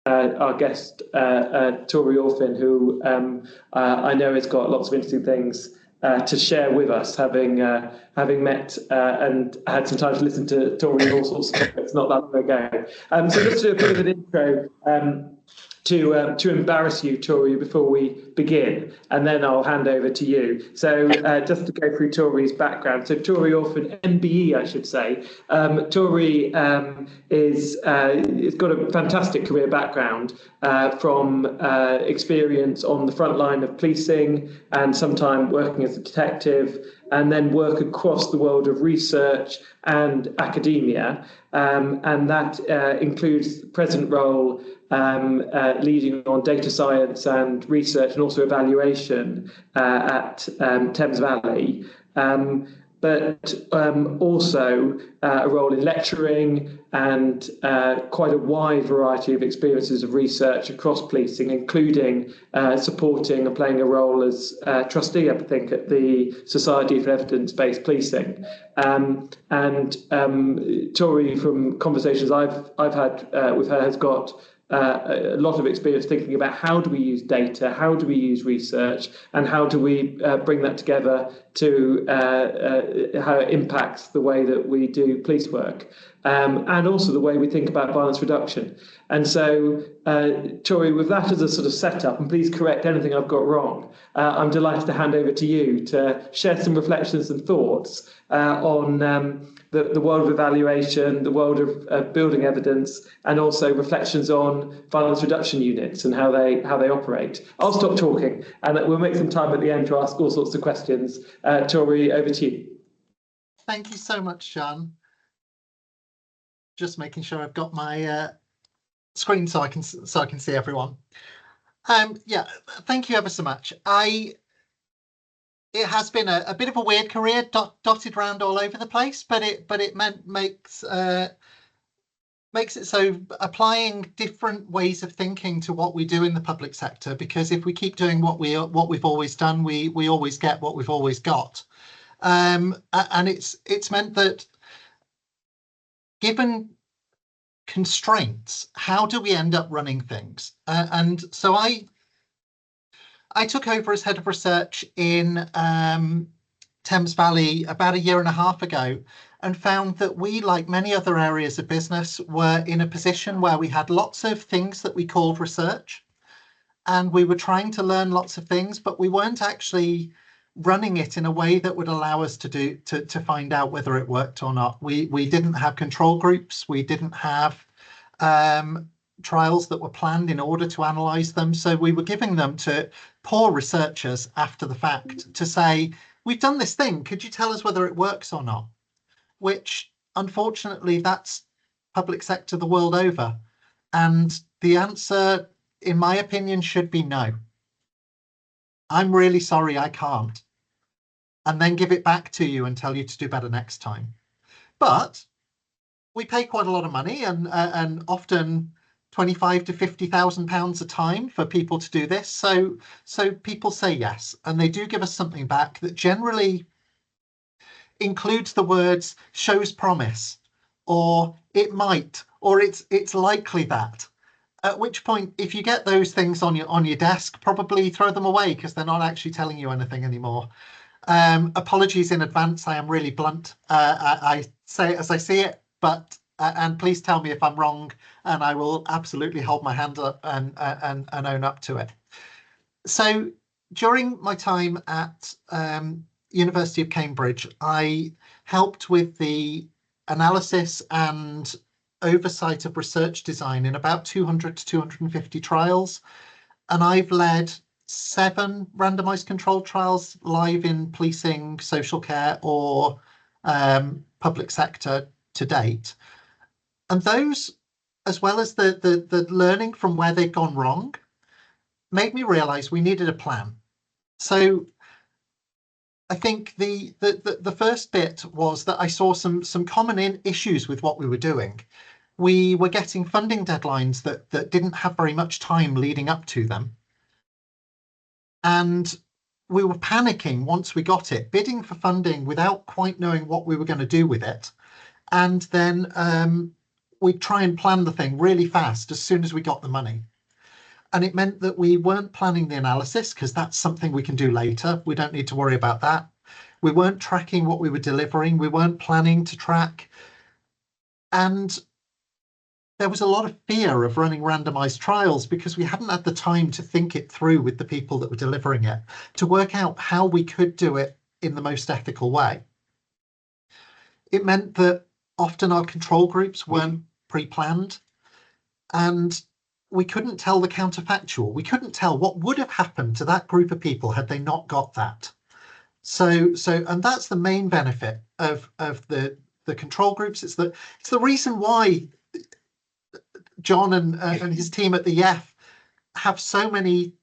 our guest, Tori Olphin, who I know has got lots of interesting things to share with us, having met and had some time to listen to Tori on all sorts of topics not that long ago. So just to do a bit of an intro to embarrass you, Tori, before we begin, and then I'll hand over to you. So just to go through Tori's background. So Tori Olphin MBE, I should say. Tori is got a fantastic career background from experience on the front line of policing and sometime working as a detective, and then work across the world of research and academia. And that includes the present role leading on data science and research and also evaluation at Thames Valley. But also a role in lecturing and quite a wide variety of experiences of research across policing, including supporting and playing a role as trustee, I think, at the Society for Evidence-Based Policing. And Tori, from conversations I've had with her, has got a lot of experience thinking about how do we use data, how do we use research, and how do we bring that together to how it impacts the way that we do police work, and also the way we think about violence reduction. And so, Tori, with that as a sort of setup, and please correct anything I've got wrong, I'm delighted to hand over to you to share some reflections and thoughts on the world of evaluation, the world of building evidence, and also reflections on violence reduction units and how they operate. I'll stop talking, and we'll make some time at the end to ask all sorts of questions. Tori, over to you. Thank you so much, John. Just making sure I've got my screen so I can see everyone. Yeah, thank you ever so much. It has been a bit of a weird career, dotted around all over the place, but it makes it so applying different ways of thinking to what we do in the public sector, because if we keep doing what we've always done, we always get what we've always got. And it's meant that given constraints, how do we end up running things? And so I took over as head of research in Thames Valley about 1.5 years ago, and found that we, like many other areas of business, were in a position where we had lots of things that we called research, and we were trying to learn lots of things, but we weren't actually running it in a way that would allow us to find out whether it worked or not. We didn't have control groups. We didn't have trials that were planned in order to analyze them. So we were giving them to poor researchers after the fact to say, we've done this thing, could you tell us whether it works or not? Which, unfortunately, that's public sector the world over. And the answer, in my opinion, should be no. I'm really sorry, I can't. And then give it back to you and tell you to do better next time. But we pay quite a lot of money, and often 25 to 50,000 pounds a time for people to do this. So people say yes, and they do give us something back that generally includes the words shows promise, or it might, or it's likely that. At which point, if you get those things on your desk, probably throw them away, because they're not actually telling you anything anymore. Apologies in advance, I am really blunt. I say it as I see it, but and please tell me if I'm wrong, and I will absolutely hold my hand up and own up to it. So during my time at University of Cambridge, I helped with the analysis and oversight of research design in about 200 to 250 trials, and I've led 7 randomized controlled trials live in policing, social care, or public sector to date. And those, as well as the learning from where they've gone wrong, made me realize we needed a plan. So I think the first bit was that I saw some common issues with what we were doing. We were getting funding deadlines that didn't have very much time leading up to them. And we were panicking once we got it, bidding for funding without quite knowing what we were going to do with it. And then we'd try and plan the thing really fast as soon as we got the money. And it meant that we weren't planning the analysis, because that's something we can do later. We don't need to worry about that. We weren't tracking what we were delivering. We weren't planning to track. And there was a lot of fear of running randomized trials because we hadn't had the time to think it through with the people that were delivering it, to work out how we could do it in the most ethical way. It meant that often our control groups weren't pre-planned, and we couldn't tell the counterfactual. We couldn't tell what would have happened to that group of people had they not got that. And that's the main benefit of the control groups. It's the reason why John and his team at the YEF have so many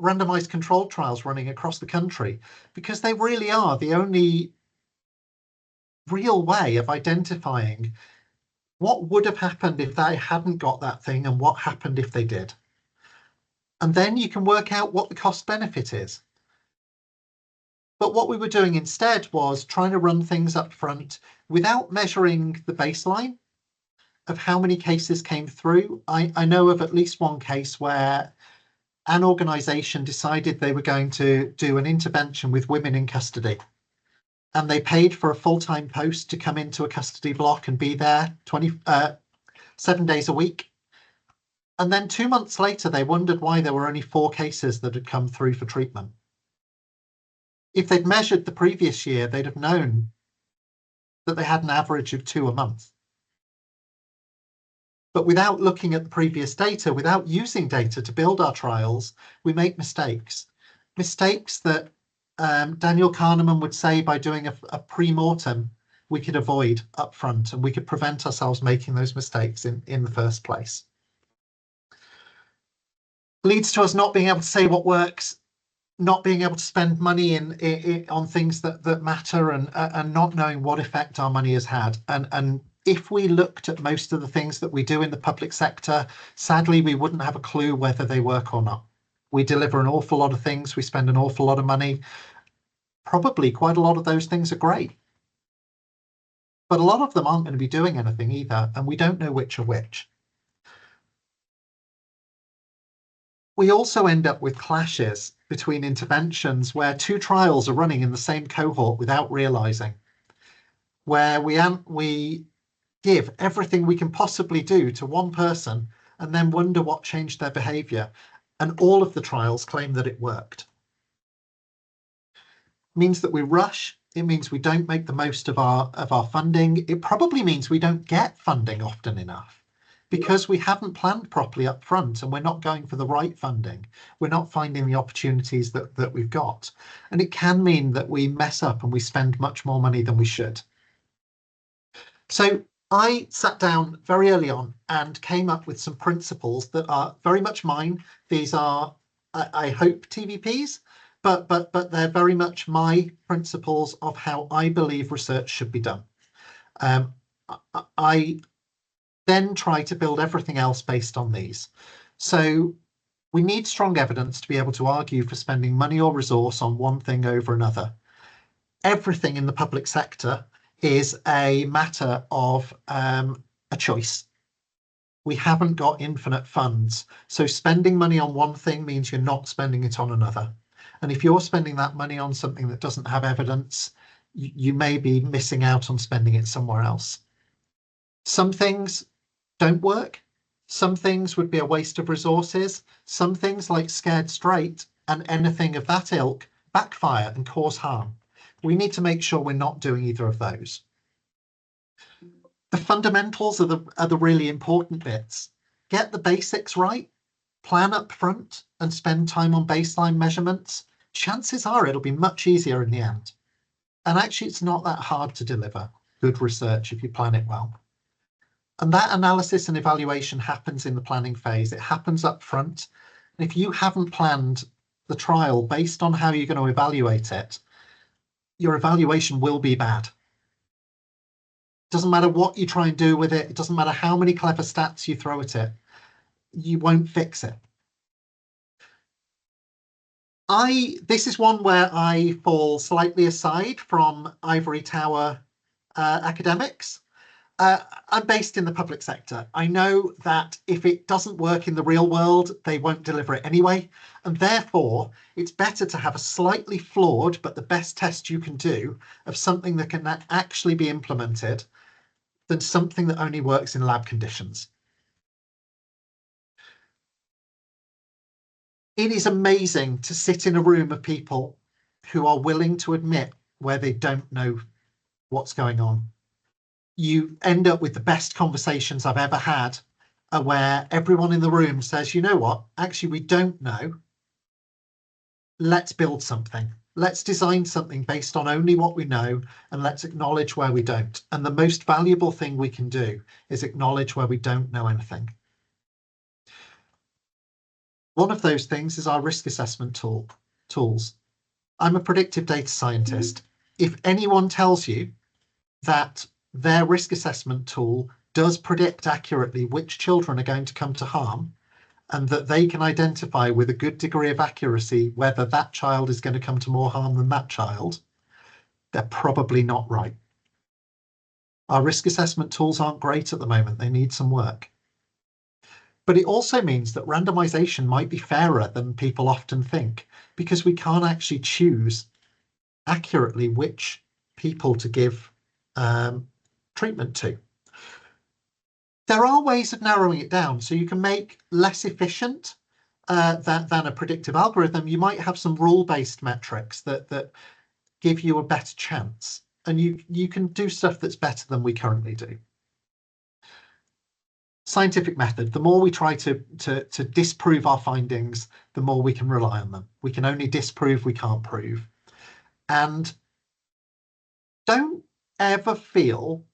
randomized controlled trials running across the country, because they really are the only real way of identifying what would have happened if they hadn't got that thing and what happened if they did. And then you can work out what the cost benefit is. But what we were doing instead was trying to run things up front without measuring the baseline of how many cases came through. I know of at least one case where an organisation decided they were going to do an intervention with women in custody. And they paid for a full-time post to come into a custody block and be there 7 days a week. And then 2 months later, they wondered why there were only 4 cases that had come through for treatment. If they'd measured the previous year, they'd have known that they had an average of 2 a month. But without looking at the previous data, without using data to build our trials, we make mistakes. Mistakes that Daniel Kahneman would say by doing a pre-mortem, we could avoid up front, and we could prevent ourselves making those mistakes in the first place. Leads to us not being able to say what works, not being able to spend money on things that matter, and not knowing what effect our money has had. And if we looked at most of the things that we do in the public sector, sadly, we wouldn't have a clue whether they work or not. We deliver an awful lot of things. We spend an awful lot of money. Probably quite a lot of those things are great. But a lot of them aren't going to be doing anything either, and we don't know which are which. We also end up with clashes between interventions where 2 trials are running in the same cohort without realizing, where we give everything we can possibly do to one person and then wonder what changed their behavior, and all of the trials claim that it worked. It means that we rush. It means we don't make the most of our funding. It probably means we don't get funding often enough, because we haven't planned properly up front, and we're not going for the right funding. We're not finding the opportunities that we've got. And it can mean that we mess up and we spend much more money than we should. So I sat down very early on and came up with some principles that are very much mine. These are, I hope, TVPs, but they're very much my principles of how I believe research should be done. I then try to build everything else based on these. So we need strong evidence to be able to argue for spending money or resource on one thing over another. Everything in the public sector is a matter of a choice. We haven't got infinite funds. So spending money on one thing means you're not spending it on another. And if you're spending that money on something that doesn't have evidence, you may be missing out on spending it somewhere else. Some things don't work. Some things would be a waste of resources. Some things, like scared straight and anything of that ilk, backfire and cause harm. We need to make sure we're not doing either of those. The fundamentals are the really important bits. Get the basics right, plan up front, and spend time on baseline measurements. Chances are it'll be much easier in the end. And actually, it's not that hard to deliver good research if you plan it well. And that analysis and evaluation happens in the planning phase. It happens up front. And if you haven't planned the trial based on how you're going to evaluate it, your evaluation will be bad. Doesn't matter what you try and do with it. It doesn't matter how many clever stats you throw at it. You won't fix it. This is one where I fall slightly aside from ivory tower academics. I'm based in the public sector. I know that if it doesn't work in the real world, they won't deliver it anyway. And therefore, it's better to have a slightly flawed, but the best test you can do of something that can actually be implemented than something that only works in lab conditions. It is amazing to sit in a room of people who are willing to admit where they don't know what's going on. You end up with the best conversations I've ever had, where everyone in the room says, you know what, actually, we don't know. Let's build something. Let's design something based on only what we know, and let's acknowledge where we don't. And the most valuable thing we can do is acknowledge where we don't know anything. One of those things is our risk assessment tools. I'm a predictive data scientist. If anyone tells you that their risk assessment tool does predict accurately which children are going to come to harm, and that they can identify with a good degree of accuracy whether that child is going to come to more harm than that child, they're probably not right. Our risk assessment tools aren't great at the moment. They need some work. But it also means that randomization might be fairer than people often think, because we can't actually choose accurately which people to give treatment to. There are ways of narrowing it down, so you can make less efficient than a predictive algorithm. You might have some rule-based metrics that give you a better chance, and you can do stuff that's better than we currently do. Scientific method, the more we try to disprove our findings, the more we can rely on them. We can only disprove, we can't prove. And don't ever feel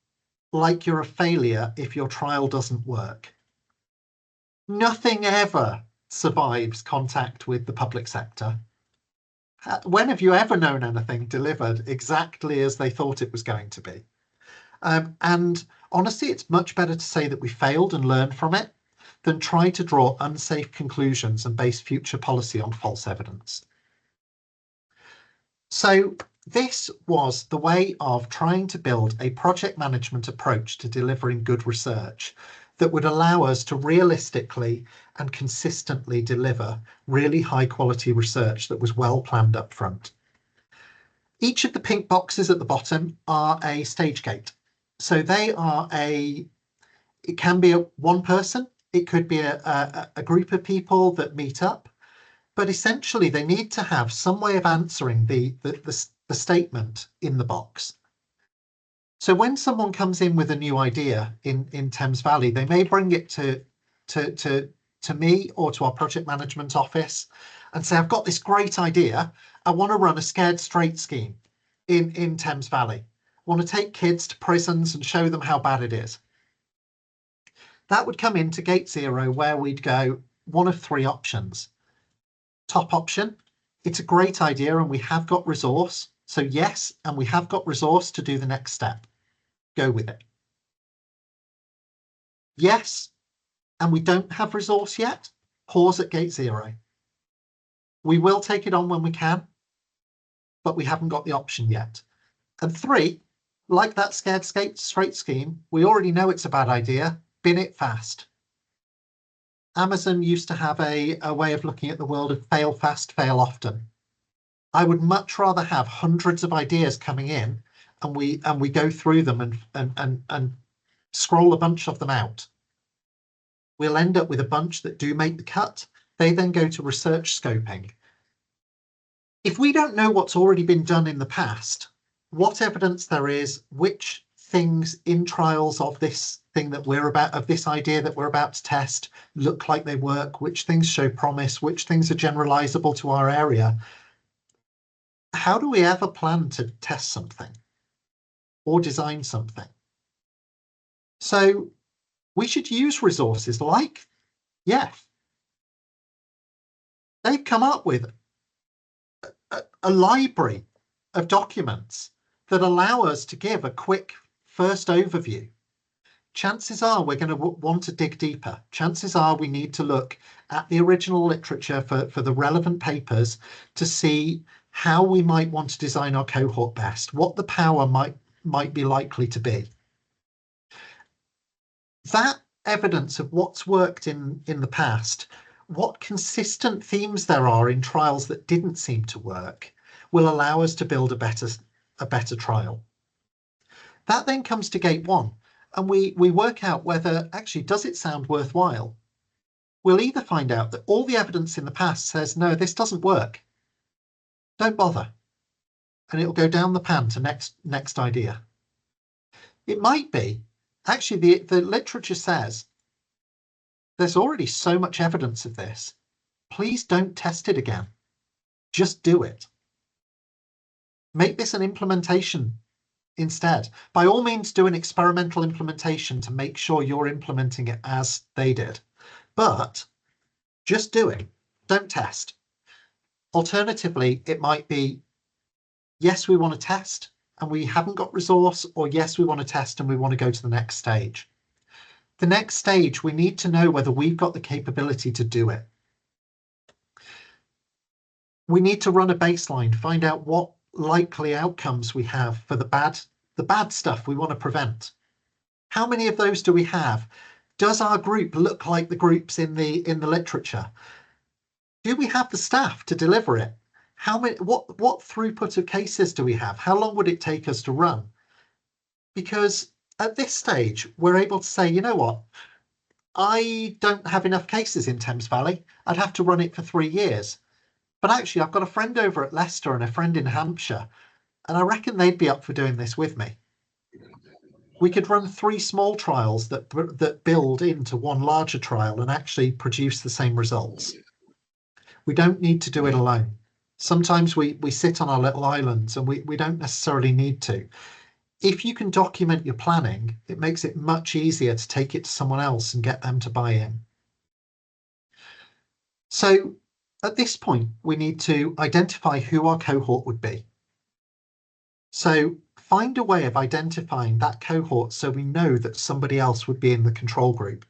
like you're a failure if your trial doesn't work. Nothing ever survives contact with the public sector. When have you ever known anything delivered exactly as they thought it was going to be? And honestly, it's much better to say that we failed and learn from it than try to draw unsafe conclusions and base future policy on false evidence. So this was the way of trying to build a project management approach to delivering good research that would allow us to realistically and consistently deliver really high quality research that was well planned up front. Each of the pink boxes at the bottom are a stage gate. So they are it can be one person, it could be a group of people that meet up, but essentially they need to have some way of answering the statement in the box. So when someone comes in with a new idea in Thames Valley, they may bring it to me or to our project management office and say, I've got this great idea. I want to run a scared straight scheme in Thames Valley. I want to take kids to prisons and show them how bad it is. That would come into gate 0, where we'd go one of 3 options. Top option, it's a great idea and we have got resource. So yes, and we have got resource to do the next step. Go with it. Yes, and we don't have resource yet. Pause at gate 0. We will take it on when we can, but we haven't got the option yet. And 3, like that scared straight scheme, we already know it's a bad idea. Bin it fast. Amazon used to have a way of looking at the world of fail fast, fail often. I would much rather have hundreds of ideas coming in and we go through them and scroll a bunch of them out. We'll end up with a bunch that do make the cut. They then go to research scoping. If we don't know what's already been done in the past, what evidence there is, which things in trials of this thing that of this idea that we're about to test look like they work, which things show promise, which things are generalizable to our area. How do we ever plan to test something or design something? So we should use resources like Yates. They've come up with a library of documents that allow us to give a quick first overview. Chances are we're going to want to dig deeper. Chances are we need to look at the original literature for the relevant papers to see how we might want to design our cohort best, what the power might be likely to be. that evidence of what's worked in the past, what consistent themes there are in trials that didn't seem to work, will allow us to build a better trial. That then comes to gate one, and we work out whether actually does it sound worthwhile. We'll either find out that all the evidence in the past says, no, this doesn't work, don't bother, and it'll go down the pan to next idea. It might be, actually, the literature says there's already so much evidence of this. Please don't test it again. Just do it. Make this an implementation instead. By all means, do an experimental implementation to make sure you're implementing it as they did. But just do it. Don't test. Alternatively, it might be, yes, we want to test and we haven't got resource, or yes, we want to test and we want to go to the next stage. The next stage, we need to know whether we've got the capability to do it. We need to run a baseline, find out what likely outcomes we have for the bad stuff we want to prevent. How many of those do we have? Does our group look like the groups in the literature? Do we have the staff to deliver it? What throughput of cases do we have? How long would it take us to run? Because at this stage, we're able to say, you know what? I don't have enough cases in Thames Valley. I'd have to run it for 3 years. But actually, I've got a friend over at Leicester and a friend in Hampshire, and I reckon they'd be up for doing this with me. We could run 3 small trials that build into one larger trial and actually produce the same results. We don't need to do it alone. Sometimes we sit on our little islands and we don't necessarily need to. If you can document your planning, it makes it much easier to take it to someone else and get them to buy in. So at this point, we need to identify who our cohort would be. So find a way of identifying that cohort so we know that somebody else would be in the control group.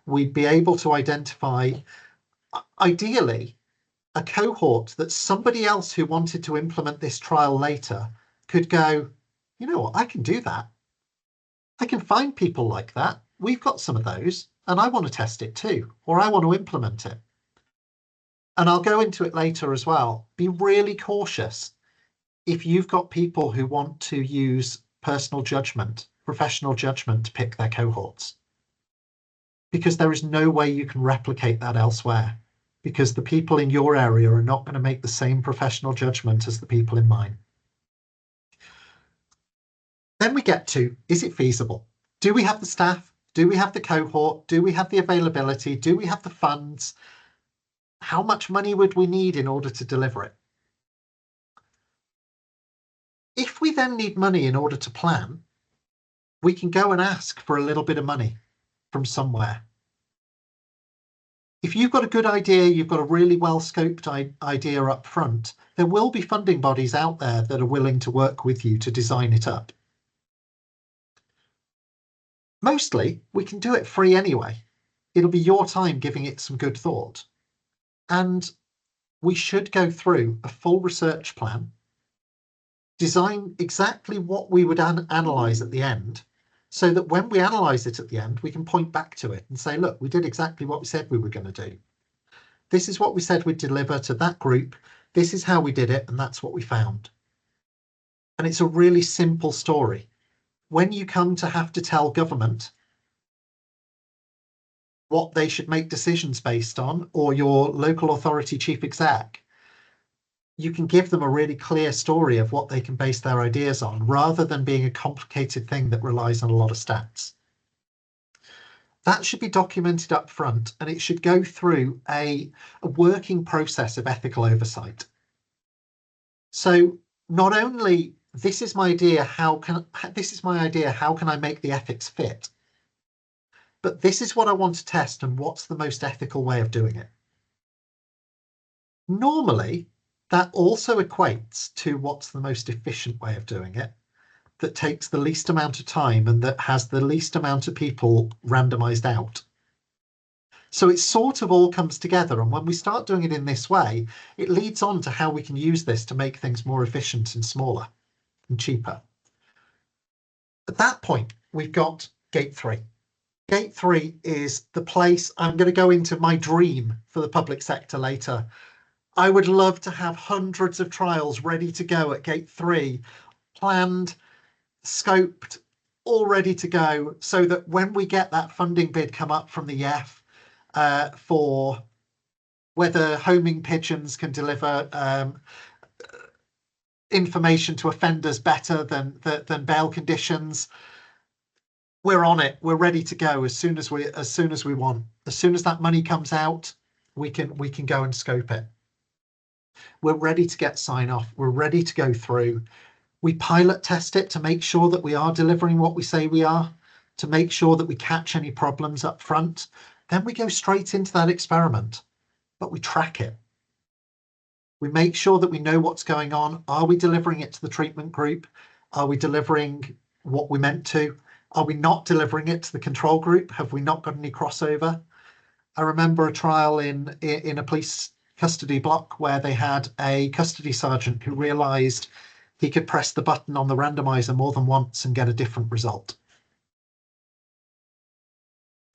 We'd be able to identify, ideally, a cohort that somebody else who wanted to implement this trial later could go, you know what, I can do that. I can find people like that. We've got some of those, and I want to test it too, or I want to implement it. And I'll go into it later as well. Be really cautious if you've got people who want to use personal judgment, professional judgment to pick their cohorts, because there is no way you can replicate that elsewhere, because the people in your area are not going to make the same professional judgment as the people in mine. Then we get to, is it feasible? Do we have the staff? Do we have the cohort? Do we have the availability? Do we have the funds? How much money would we need in order to deliver it? If we then need money in order to plan, we can go and ask for a little bit of money from somewhere. If you've got a good idea, you've got a really well-scoped idea up front, there will be funding bodies out there that are willing to work with you to design it up. Mostly, we can do it free anyway. It'll be your time giving it some good thought. And we should go through a full research plan, design exactly what we would analyse at the end, so that when we analyse it at the end, we can point back to it and say, look, we did exactly what we said we were going to do. This is what we said we'd deliver to that group. This is how we did it, and that's what we found. And it's a really simple story. When you come to have to tell government what they should make decisions based on, or your local authority chief exec, you can give them a really clear story of what they can base their ideas on, rather than being a complicated thing that relies on a lot of stats. That should be documented up front, and it should go through a working process of ethical oversight. So not only this is my idea, how can I make the ethics fit? But this is what I want to test, and what's the most ethical way of doing it? Normally, that also equates to what's the most efficient way of doing it, that takes the least amount of time and that has the least amount of people randomized out. So it sort of all comes together, and when we start doing it in this way, it leads on to how we can use this to make things more efficient and smaller and cheaper. At that point, we've got gate 3. Gate 3 is the place. I'm going to go into my dream for the public sector later. I would love to have hundreds of trials ready to go at Gate 3, planned, scoped, all ready to go, so that when we get that funding bid come up from the EF for whether homing pigeons can deliver information to offenders better than bail conditions, we're on it. We're ready to go as soon as we want. As soon as that money comes out, we can go and scope it. We're ready to get sign off. We're ready to go through. We pilot test it to make sure that we are delivering what we say we are, to make sure that we catch any problems up front. Then we go straight into that experiment, but we track it. We make sure that we know what's going on. Are we delivering it to the treatment group? Are we delivering what we meant to? Are we not delivering it to the control group? Have we not got any crossover? I remember a trial in a police custody block where they had a custody sergeant who realised he could press the button on the randomizer more than once and get a different result.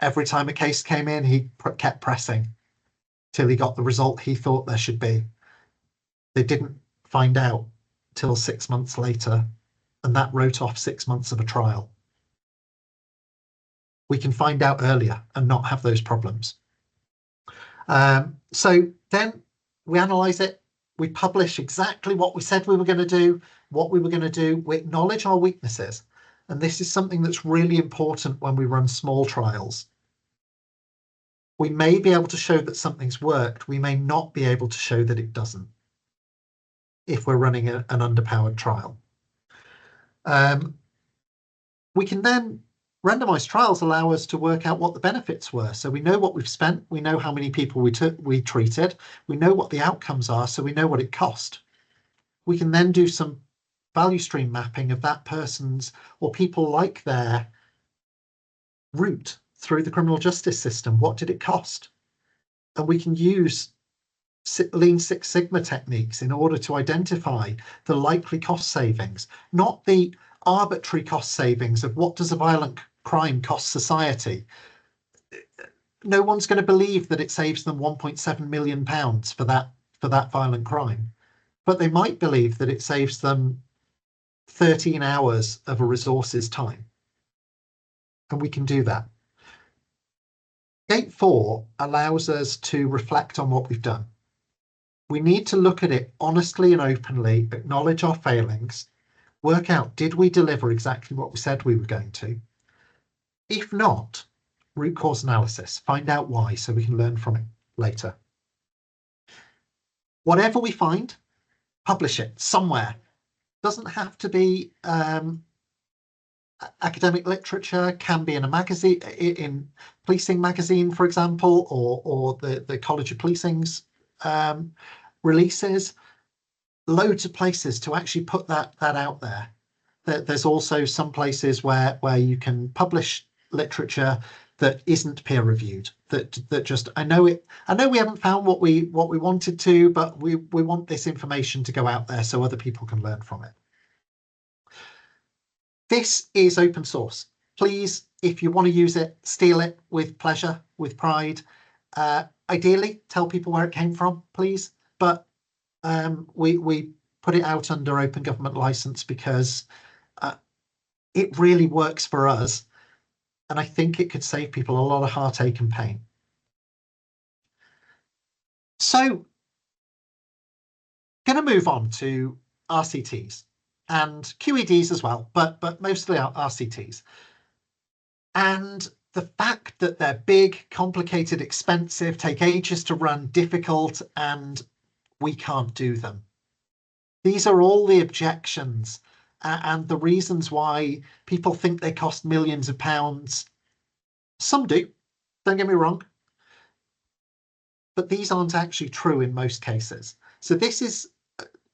Every time a case came in, he kept pressing till he got the result he thought there should be. They didn't find out till 6 months later, and that wrote off 6 months of a trial. We can find out earlier and not have those problems. So then we analyse it, we publish exactly what we said we were going to do, what we were going to do, we acknowledge our weaknesses. And this is something that's really important when we run small trials. We may be able to show that something's worked, we may not be able to show that it doesn't if we're running an underpowered trial. We can then randomized trials allow us to work out what the benefits were. So we know what we've spent, we know how many people we treated, we know what the outcomes are, so we know what it cost. We can then do some value stream mapping of that person's or people like their route through the criminal justice system. What did it cost? And we can use Lean Six Sigma techniques in order to identify the likely cost savings, not the arbitrary cost savings of what does a violent crime cost society. No one's going to believe that it saves them £1.7 million for that violent crime, but they might believe that it saves them 13 hours of a resource's time. And we can do that. Gate 4 allows us to reflect on what we've done. We need to look at it honestly and openly, acknowledge our failings, work out, did we deliver exactly what we said we were going to? If not, root cause analysis, find out why so we can learn from it later. Whatever we find, publish it somewhere. Doesn't have to be academic literature, can be in a magazine, in policing magazine, for example, or the College of Policing's releases. Loads of places to actually put that out there. There's also some places where you can publish literature that isn't peer reviewed, that just I know we haven't found what we wanted to, but we want this information to go out there so other people can learn from it. This is open source. Please, if you want to use it, steal it with pleasure, with pride. Ideally, tell people where it came from, please. But we put it out under open government license because it really works for us. And I think it could save people a lot of heartache and pain. So, going to move on to RCTs and QEDs as well, but mostly RCTs. And the fact that they're big, complicated, expensive, take ages to run, difficult, and we can't do them. These are all the objections and the reasons why people think they cost millions of pounds. Some do, don't get me wrong, but these aren't actually true in most cases. So this is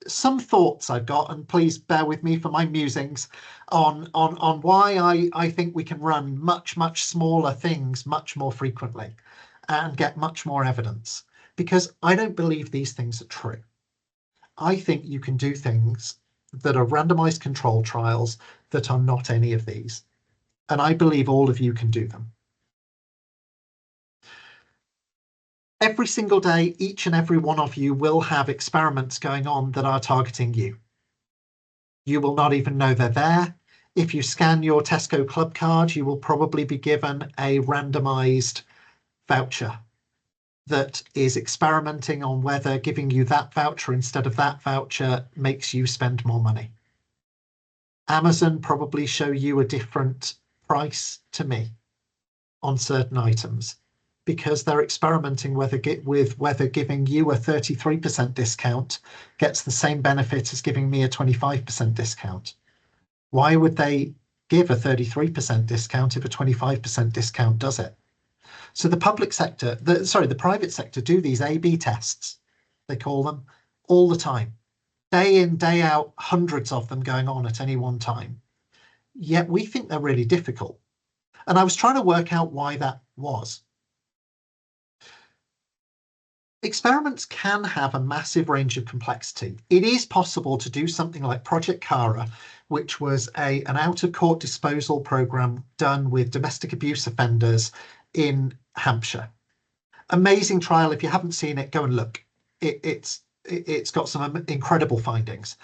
some thoughts I've got, and please bear with me for my musings on why I think we can run much smaller things much more frequently and get much more evidence, because I don't believe these things are true. I think you can do things that are randomized control trials that are not any of these, and I believe all of you can do them. Every single day, each and every one of you will have experiments going on that are targeting you. You will not even know they're there. If you scan your Tesco Club card, you will probably be given a randomized voucher that is experimenting on whether giving you that voucher instead of that voucher makes you spend more money. Amazon probably show you a different price to me on certain items because they're experimenting with whether giving you a 33% discount gets the same benefit as giving me a 25% discount. Why would they give a 33% discount if a 25% discount does it? So the the private sector do these A/B tests, they call them, all the time. Day in, day out, hundreds of them going on at any one time. Yet we think they're really difficult. And I was trying to work out why that was. Experiments can have a massive range of complexity. It is possible to do something like Project Cara, which was an out-of-court disposal program done with domestic abuse offenders in Hampshire. Amazing trial. If you haven't seen it, go and look. It's got some incredible findings.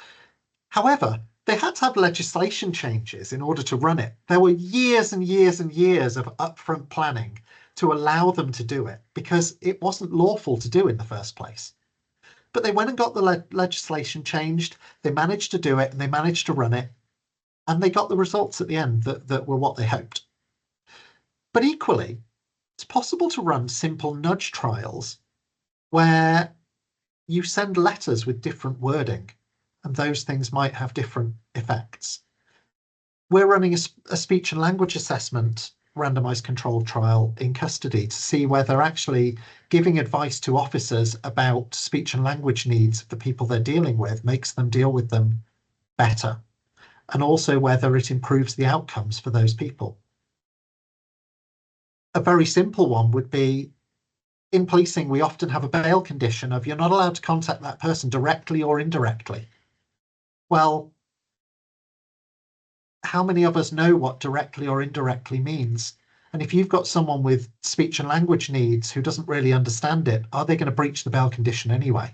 However, they had to have legislation changes in order to run it. There were years and years and years of upfront planning to allow them to do it because it wasn't lawful to do in the first place. But they went and got the legislation changed. They managed to do it and they managed to run it. And they got the results at the end that were what they hoped. But equally, it's possible to run simple nudge trials where you send letters with different wording, and those things might have different effects. We're running a speech and language assessment randomized controlled trial in custody to see whether actually giving advice to officers about speech and language needs of the people they're dealing with makes them deal with them better, and also whether it improves the outcomes for those people. A very simple one would be, in policing, we often have a bail condition of you're not allowed to contact that person directly or indirectly. Well, how many of us know what directly or indirectly means? And if you've got someone with speech and language needs who doesn't really understand it, are they going to breach the bail condition anyway?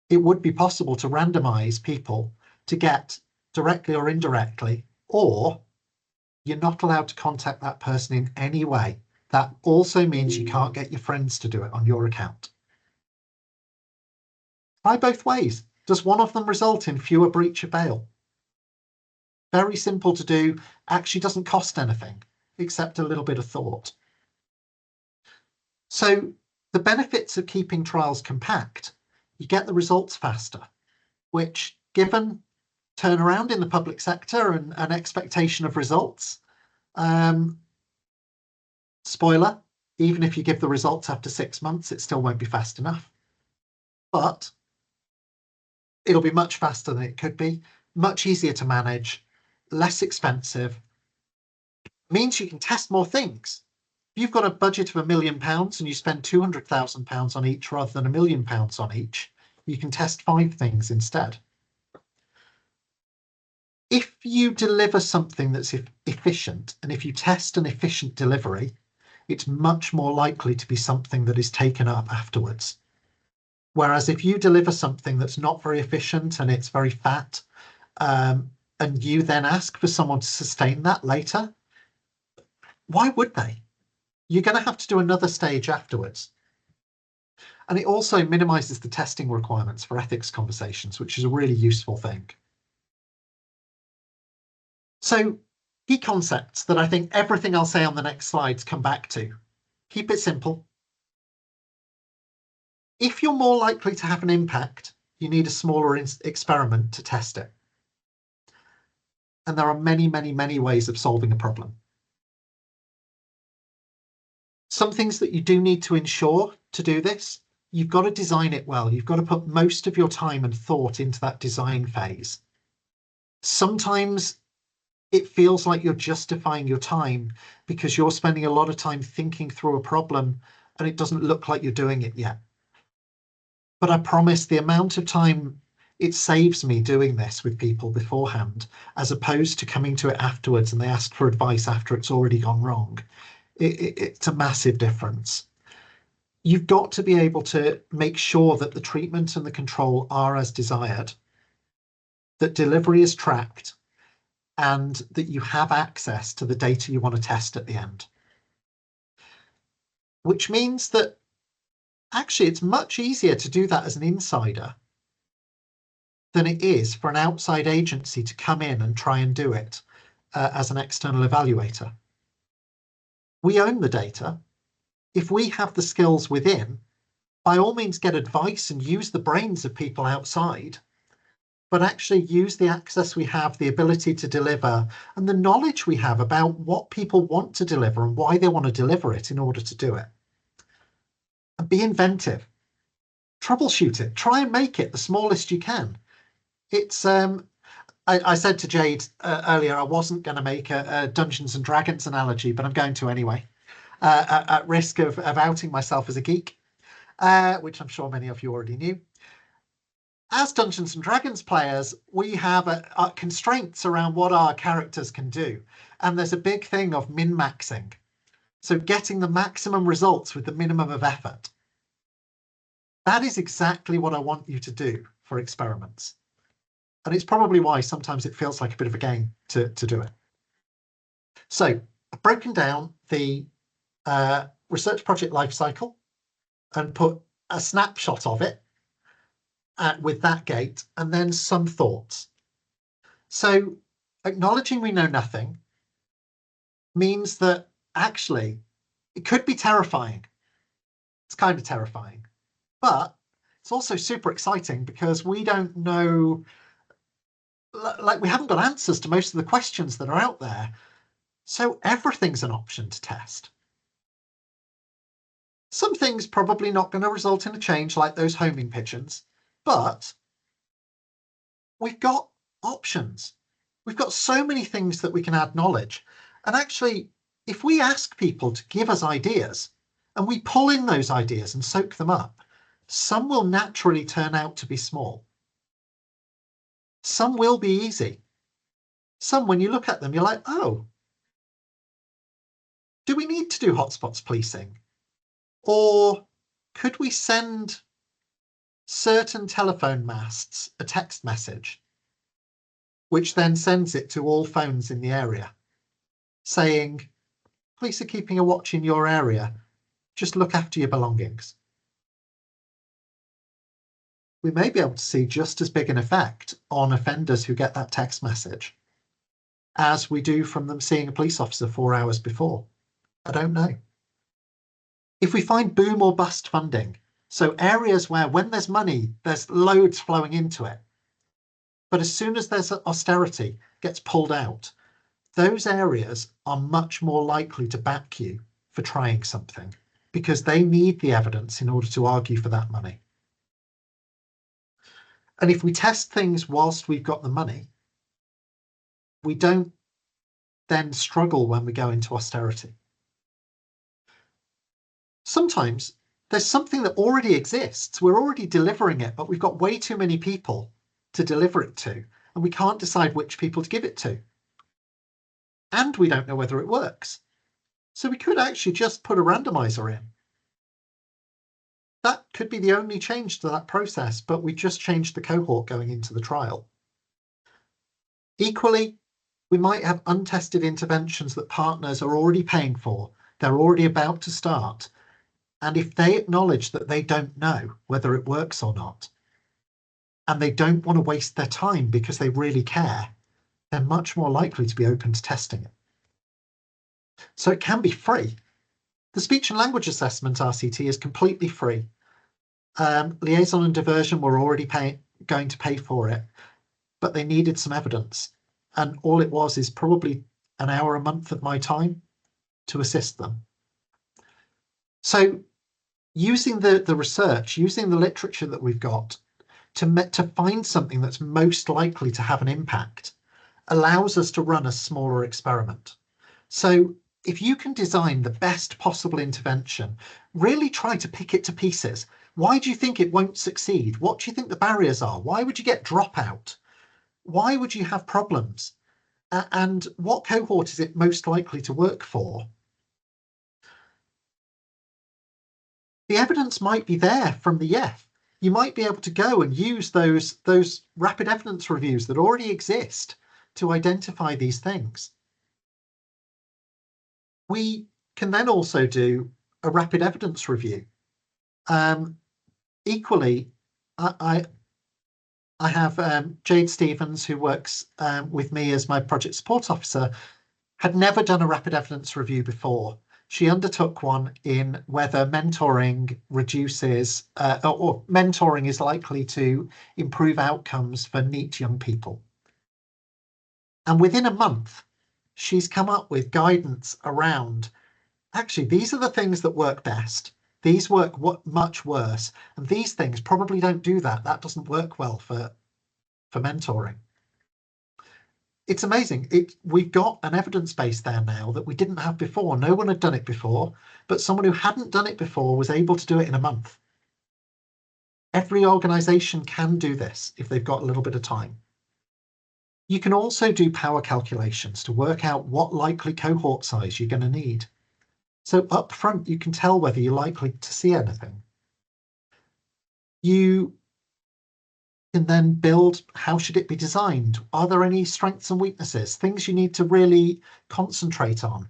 It would be possible to randomize people to get directly or indirectly, or you're not allowed to contact that person in any way. That also means you can't get your friends to do it on your account. Try both ways. Does one of them result in fewer breach of bail? Very simple to do, actually doesn't cost anything, except a little bit of thought. So the benefits of keeping trials compact, you get the results faster, which, given turnaround in the public sector and an expectation of results, spoiler, even if you give the results after 6 months, it still won't be fast enough. But it'll be much faster than it could be, much easier to manage, less expensive, means you can test more things. If you've got a budget of £1 million and you spend £200,000 on each rather than £1 million on each, you can test 5 things instead. If you deliver something that's efficient, and if you test an efficient delivery, it's much more likely to be something that is taken up afterwards. Whereas if you deliver something that's not very efficient and it's very fat, and you then ask for someone to sustain that later, why would they? You're going to have to do another stage afterwards. And it also minimizes the testing requirements for ethics conversations, which is a really useful thing. So, key concepts that I think everything I'll say on the next slides come back to. Keep it simple. If you're more likely to have an impact, you need a smaller experiment to test it. And there are many, many, many ways of solving a problem. Some things that you do need to ensure to do this, you've got to design it well. You've got to put most of your time and thought into that design phase. Sometimes it feels like you're justifying your time because you're spending a lot of time thinking through a problem and it doesn't look like you're doing it yet. But I promise the amount of time it saves me doing this with people beforehand, as opposed to coming to it afterwards and they ask for advice after it's already gone wrong. It's a massive difference. you've got to be able to make sure that the treatment and the control are as desired, that delivery is tracked, and that you have access to the data you want to test at the end. Which means that actually it's much easier to do that as an insider than it is for an outside agency to come in and try and do it as an external evaluator. We own the data. If we have the skills within, by all means get advice and use the brains of people outside, but actually use the access we have, the ability to deliver, and the knowledge we have about what people want to deliver and why they want to deliver it in order to do it. And be inventive. Troubleshoot it. Try and make it the smallest you can. It's I said to Jade earlier I wasn't going to make a Dungeons and Dragons analogy, but I'm going to anyway, at risk of outing myself as a geek, which I'm sure many of you already knew. As Dungeons and Dragons players, we have constraints around what our characters can do, and there's a big thing of min-maxing, so getting the maximum results with the minimum of effort. That is exactly what I want you to do for experiments. And it's probably why sometimes it feels like a bit of a game to do it. So I've broken down the research project lifecycle and put a snapshot of it with that gate, and then some thoughts. So acknowledging we know nothing means that actually it could be terrifying. It's kind of terrifying, but it's also super exciting because we don't know, like we haven't got answers to most of the questions that are out there. So everything's an option to test. Some things probably not going to result in a change, like those homing pigeons, but we've got options. We've got so many things that we can add knowledge. And actually, if we ask people to give us ideas and we pull in those ideas and soak them up, some will naturally turn out to be small. Some will be easy. Some, when you look at them, you're like, oh, do we need to do hotspots policing? Or could we send certain telephone masts a text message, which then sends it to all phones in the area, saying, police are keeping a watch in your area, just look after your belongings. We may be able to see just as big an effect on offenders who get that text message as we do from them seeing a police officer 4 hours before. I don't know. If we find boom or bust funding, so areas where when there's money, there's loads flowing into it, but as soon as there's austerity gets pulled out, those areas are much more likely to back you for trying something because they need the evidence in order to argue for that money. And if we test things whilst we've got the money, we don't then struggle when we go into austerity. Sometimes there's something that already exists. We're already delivering it, but we've got way too many people to deliver it to, and we can't decide which people to give it to. And we don't know whether it works. So we could actually just put a randomizer in. That could be the only change to that process, but we just changed the cohort going into the trial. Equally, we might have untested interventions that partners are already paying for. They're already about to start. And if they acknowledge that they don't know whether it works or not, and they don't want to waste their time because they really care, they're much more likely to be open to testing it. So it can be free. The speech and language assessment RCT is completely free. Liaison and diversion were already going to pay for it, but they needed some evidence. And all it was is probably an hour a month of my time to assist them. So using the research, using the literature that we've got to find something that's most likely to have an impact allows us to run a smaller experiment. So if you can design the best possible intervention, really try to pick it to pieces. Why do you think it won't succeed? What do you think the barriers are? Why would you get dropout? Why would you have problems? And what cohort is it most likely to work for? the evidence might be there from the YEF. You might be able to go and use those rapid evidence reviews that already exist to identify these things. We can then also do a rapid evidence review. Equally, I have Jade Stevens, who works with me as my project support officer, had never done a rapid evidence review before. She undertook one in whether mentoring reduces or mentoring is likely to improve outcomes for NEET young people. And within a month, she's come up with guidance around, actually, these are the things that work best. These work much worse. And these things probably don't do that. That doesn't work well for mentoring. It's amazing. We've got an evidence base there now that we didn't have before. No one had done it before, but someone who hadn't done it before was able to do it in a month. Every organisation can do this if they've got a little bit of time. You can also do power calculations to work out what likely cohort size you're going to need. So up front, you can tell whether you're likely to see anything. You can then build, how should it be designed? Are there any strengths and weaknesses? Things you need to really concentrate on.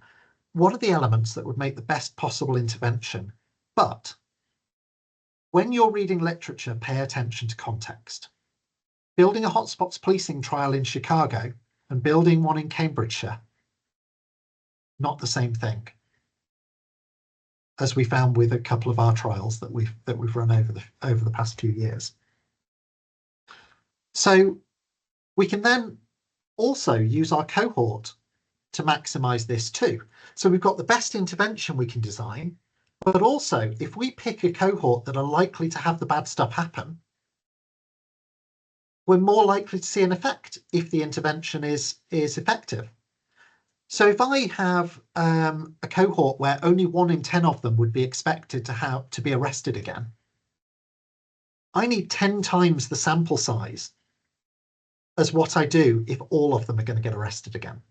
What are the elements that would make the best possible intervention? But when you're reading literature, pay attention to context. Building a hotspots policing trial in Chicago and building one in Cambridgeshire, not the same thing, as we found with a couple of our trials that we've run over the past few years. So we can then also use our cohort to maximize this too. So we've got the best intervention we can design, but also if we pick a cohort that are likely to have the bad stuff happen, we're more likely to see an effect if the intervention is effective. So if I have a cohort where only 1 in 10 of them would be expected to be arrested again, I need 10 times the sample size as what I do if all of them are going to get arrested again.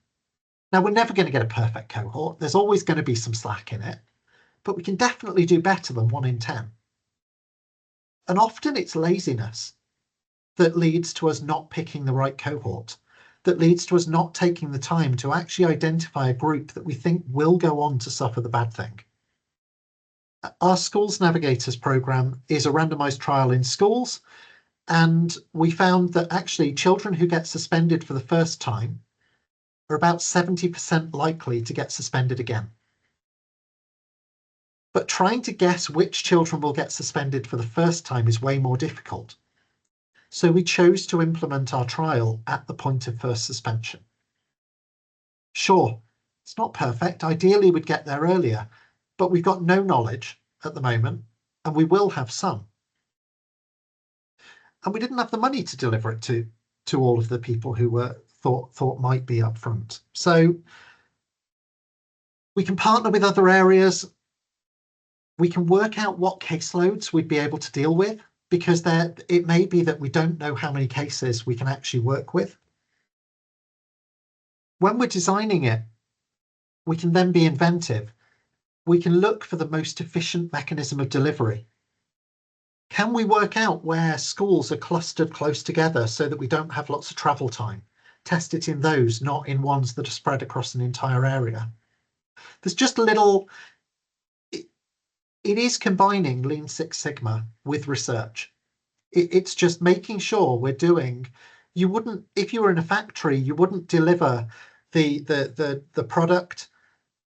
Now, we're never going to get a perfect cohort. There's always going to be some slack in it, but we can definitely do better than 1 in 10. And often it's laziness that leads to us not picking the right cohort, that leads to us not taking the time to actually identify a group that we think will go on to suffer the bad thing. Our Schools Navigators programme is a randomised trial in schools, and we found that actually children who get suspended for the first time are about 70% likely to get suspended again. But trying to guess which children will get suspended for the first time is way more difficult. So we chose to implement our trial at the point of first suspension. Sure, it's not perfect. Ideally, we'd get there earlier, but we've got no knowledge at the moment, and we will have some. And we didn't have the money to deliver it to all of the people who were thought might be up front. So we can partner with other areas. We can work out what caseloads we'd be able to deal with, because it may be that we don't know how many cases we can actually work with. When we're designing it, we can then be inventive. We can look for the most efficient mechanism of delivery. Can we work out where schools are clustered close together so that we don't have lots of travel time? Test it in those, not in ones that are spread across an entire area. There's just a little, it is combining Lean Six Sigma with research. It's just making sure we're doing, you wouldn't, if you were in a factory, you wouldn't deliver the product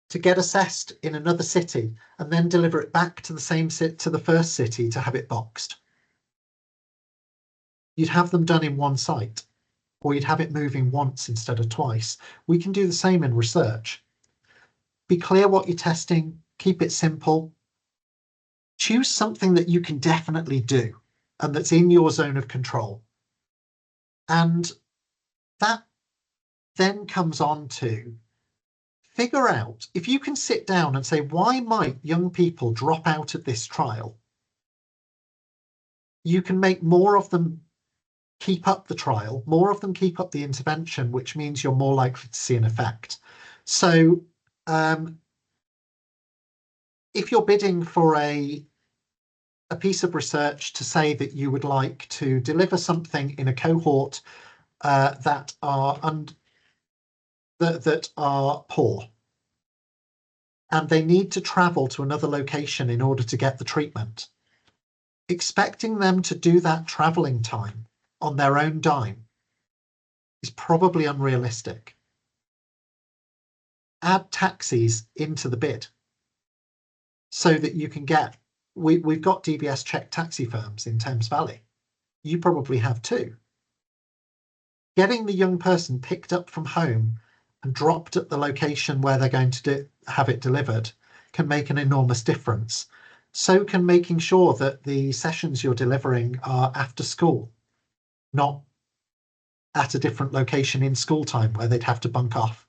to get assessed in another city and then deliver it back to the first city to have it boxed. You'd have them done in one site, or you'd have it moving once instead of twice. We can do the same in research. Be clear what you're testing, keep it simple. Choose something that you can definitely do and that's in your zone of control. And that then comes on to figure out, if you can sit down and say, why might young people drop out of this trial? You can make more of them keep up the trial, more of them keep up the intervention, which means you're more likely to see an effect. So if you're bidding for a a piece of research to say that you would like to deliver something in a cohort that are poor, and they need to travel to another location in order to get the treatment. Expecting them to do that travelling time on their own dime is probably unrealistic. Add taxis into the bid so that you can get, we've got DBS checked taxi firms in Thames Valley. You probably have too. Getting the young person picked up from home and dropped at the location where they're going to have it delivered can make an enormous difference. So can making sure that the sessions you're delivering are after school, not at a different location in school time where they'd have to bunk off.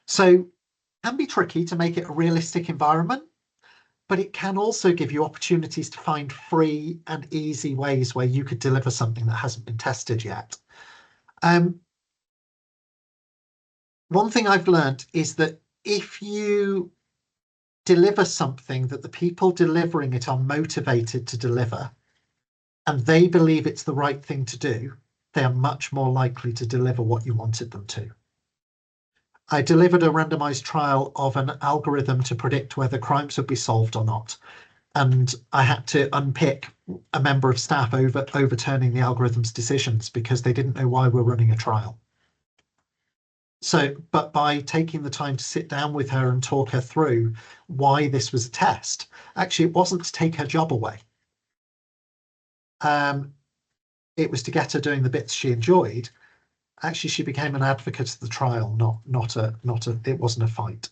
So it can be tricky to make it a realistic environment, but it can also give you opportunities to find free and easy ways where you could deliver something that hasn't been tested yet. One thing I've learned is that if you deliver something that the people delivering it are motivated to deliver, and they believe it's the right thing to do, they are much more likely to deliver what you wanted them to. I delivered a randomized trial of an algorithm to predict whether crimes would be solved or not. And I had to unpick a member of staff overturning the algorithm's decisions because they didn't know why we're running a trial. So, but by taking the time to sit down with her and talk her through why this was a test, actually it wasn't to take her job away. It was to get her doing the bits she enjoyed. Actually, she became an advocate of the trial, it wasn't a fight.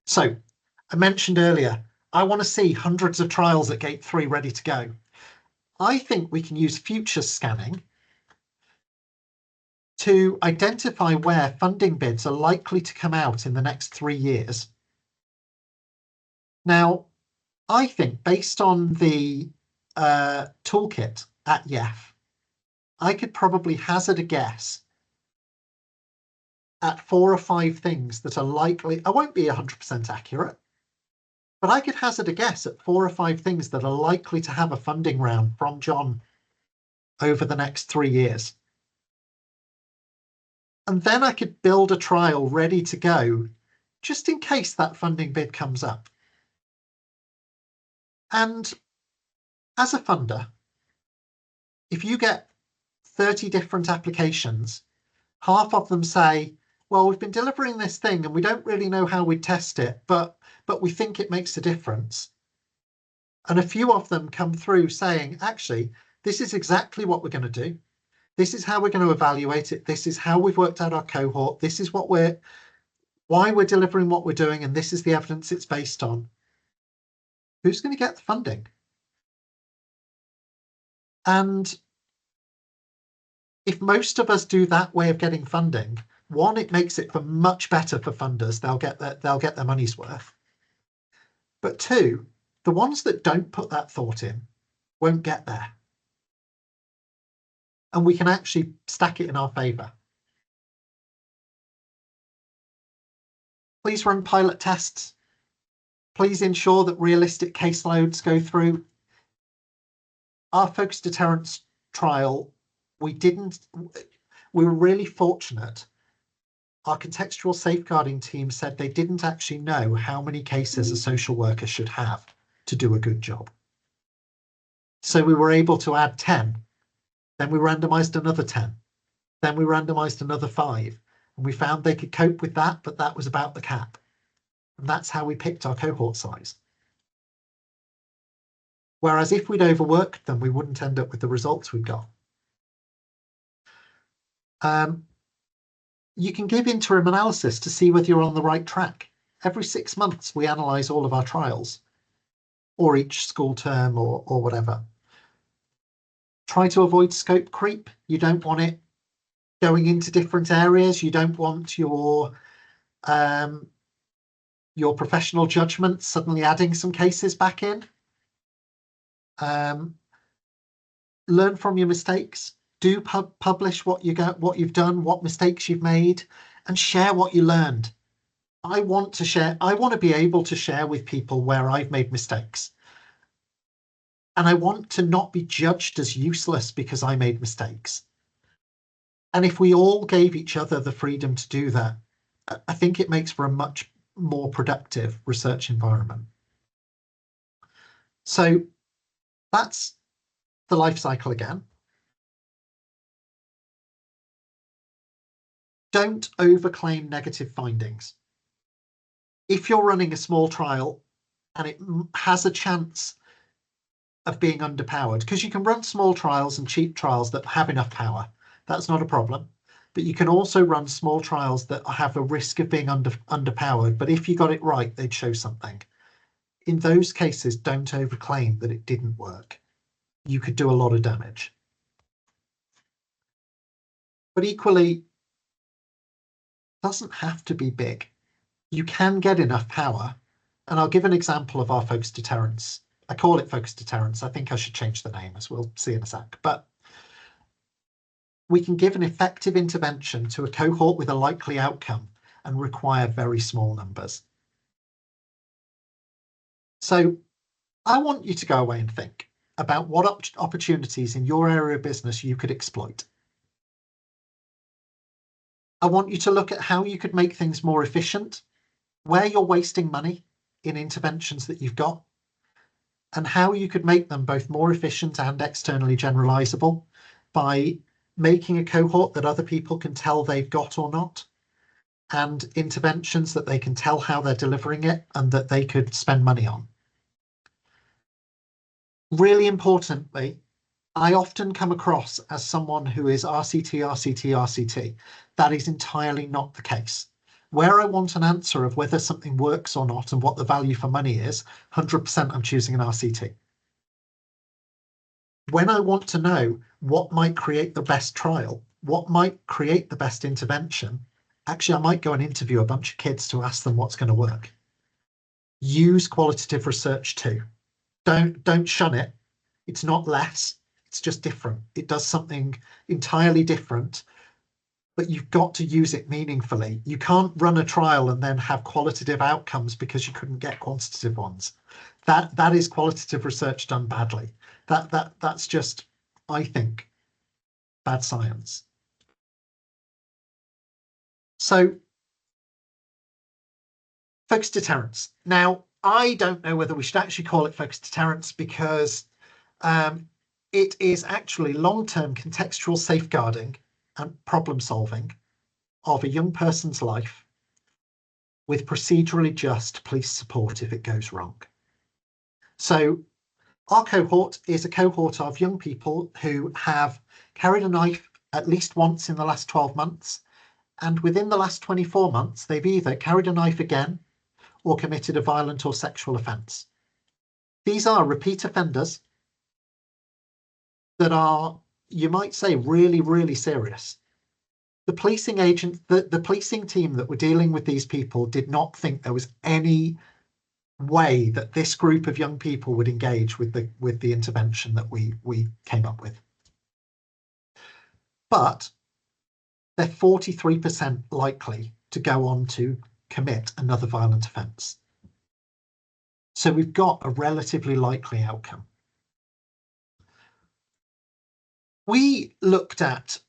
So I mentioned earlier, I want to see hundreds of trials at Gate 3 ready to go. I think we can use future scanning to identify where funding bids are likely to come out in the next 3 years. Now, I think based on the toolkit at YEF, I could probably hazard a guess at 4 or 5 things that are likely. I won't be 100% accurate, but I could hazard a guess at 4 or 5 things that are likely to have a funding round from John over the next 3 years. And then I could build a trial ready to go just in case that funding bid comes up. And as a funder, if you get 30 different applications, half of them say, well, we've been delivering this thing and we don't really know how we test it, but we think it makes a difference. And a few of them come through saying, actually, this is exactly what we're going to do. This is how we're going to evaluate it. This is how we've worked out our cohort. This is why we're delivering what we're doing, and this is the evidence it's based on. Who's going to get the funding? And if most of us do that way of getting funding, one, it makes it much better for funders. They'll get their money's worth. But two, the ones that don't put that thought in won't get there. And we can actually stack it in our favour. Please run pilot tests. Please ensure that realistic caseloads go through. Our focus deterrence trial, we were really fortunate. Our contextual safeguarding team said they didn't actually know how many cases a social worker should have to do a good job. So we were able to add 10. Then we randomized another 10. Then we randomized another 5. And we found they could cope with that, but that was about the cap. And that's how we picked our cohort size. Whereas if we'd overworked them, we wouldn't end up with the results we've got. You can give interim analysis to see whether you're on the right track. Every 6 months, we analyse all of our trials, or each school term, or whatever. Try to avoid scope creep. You don't want it going into different areas. You don't want your professional judgment suddenly adding some cases back in. Learn from your mistakes. Do publish what you've done, what mistakes you've made, and share what you learned. I want to be able to share with people where I've made mistakes. And I want to not be judged as useless because I made mistakes. And if we all gave each other the freedom to do that, I think it makes for a much more productive research environment. So that's the life cycle again. Don't overclaim negative findings. If you're running a small trial and it has a chance of being underpowered, because you can run small trials and cheap trials that have enough power, that's not a problem. But you can also run small trials that have a risk of being underpowered, but if you got it right, they'd show something. In those cases, don't overclaim that it didn't work. You could do a lot of damage. But equally, it doesn't have to be big. You can get enough power. And I'll give an example of our focus deterrence. I call it focus deterrence. I think I should change the name, as we'll see in a sec. But we can give an effective intervention to a cohort with a likely outcome and require very small numbers. So I want you to go away and think about what opportunities in your area of business you could exploit. I want you to look at how you could make things more efficient, where you're wasting money in interventions that you've got, and how you could make them both more efficient and externally generalizable by making a cohort that other people can tell they've got or not, and interventions that they can tell how they're delivering it and that they could spend money on. Really importantly, I often come across as someone who is RCT, RCT, RCT. That is entirely not the case. Where I want an answer of whether something works or not and what the value for money is, 100% I'm choosing an RCT. When I want to know what might create the best trial, what might create the best intervention, actually I might go and interview a bunch of kids to ask them what's going to work. Use qualitative research too. Don't shun it. It's not less, it's just different. It does something entirely different, but you've got to use it meaningfully. You can't run a trial and then have qualitative outcomes because you couldn't get quantitative ones. That is qualitative research done badly. That's just, I think, bad science. So, focus deterrence. Now, I don't know whether we should actually call it focus deterrence because it is actually long-term contextual safeguarding and problem solving of a young person's life with procedurally just police support if it goes wrong. So our cohort is a cohort of young people who have carried a knife at least once in the last 12 months. And within the last 24 months, they've either carried a knife again or committed a violent or sexual offence. These are repeat offenders that are, you might say, really, really serious. The policing agent, the policing team that were dealing with these people did not think there was any way that this group of young people would engage with the intervention that we came up with. But they're 43% likely to go on to commit another violent offence. So we've got a relatively likely outcome. We looked at